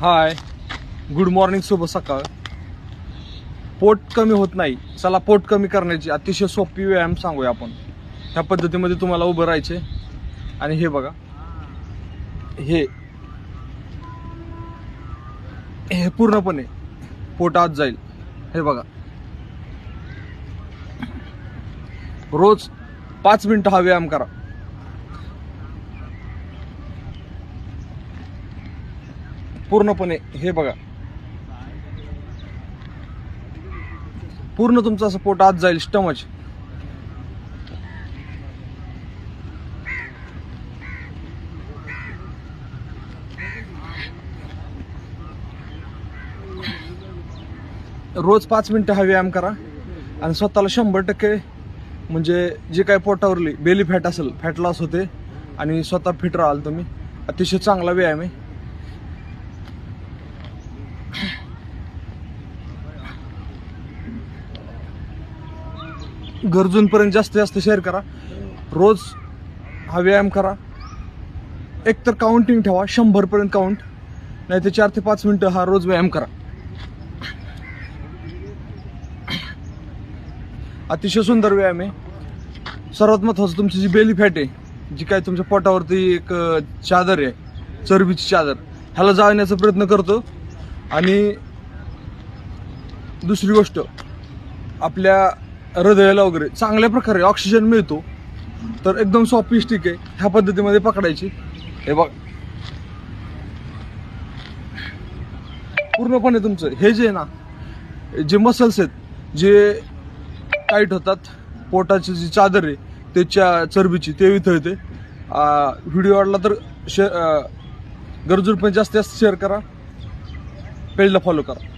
हाय, good morning, शुभ सकाळ. पोट कमी होत नाही, चला पोट कमी करण्याची अतिशय सोपी व्यायाम सांगूया आपण. ह्या पद्धतीमध्ये तुम्हाला उभं राहायचे आणि हे बघा, हे पूर्णपणे पोट आत जाईल. हे बघा, रोज 5 मिनिटं हा व्यायाम करा. पूर्णपणे हे बघा, पूर्ण तुमचं असं पोट आत जाईल, स्टमच. रोज 5 मिनिटं हा व्यायाम करा आणि स्वतःला 100% म्हणजे जे काय पोटावरली बेली फॅट असेल, फॅट लॉस होते आणि स्वतः फिट राहाल तुम्ही. अतिशय चांगला व्यायाम आहे. गरजूंपर्यंत जास्तीत जास्त शेअर करा. रोज हा व्यायाम करा. एक तर काउंटिंग ठेवा, 100 पर्यंत काउंट, नाही तर 4 ते 5 मिनिटं हा रोज व्यायाम करा. अतिशय सुंदर व्यायाम आहे. सर्वात महत्त्वाचं, तुमची जी बेली फॅट आहे, जी काय तुमच्या पोटावरती एक चादर आहे, चरबीची चादर, ह्याला जाळण्याचा प्रयत्न करतो. आणि दुसरी गोष्ट, आपल्या हृदयाला वगैरे चांगल्या प्रकारे ऑक्सिजन मिळतो. तर एकदम सॉफ्ट स्टिक आहे, ह्या पद्धतीमध्ये पकडायची. हे बघ, पूर्णपणे तुमचं हे जे ना, जे मसल्स आहेत जे टाईट होतात, पोटाची जी चादर आहे त्याच्या चरबीची, ते वितळते. व्हिडिओ आवडला तर गरजूंपर्यंत जास्तीत जास्त शेअर करा. पेजला फॉलो करा.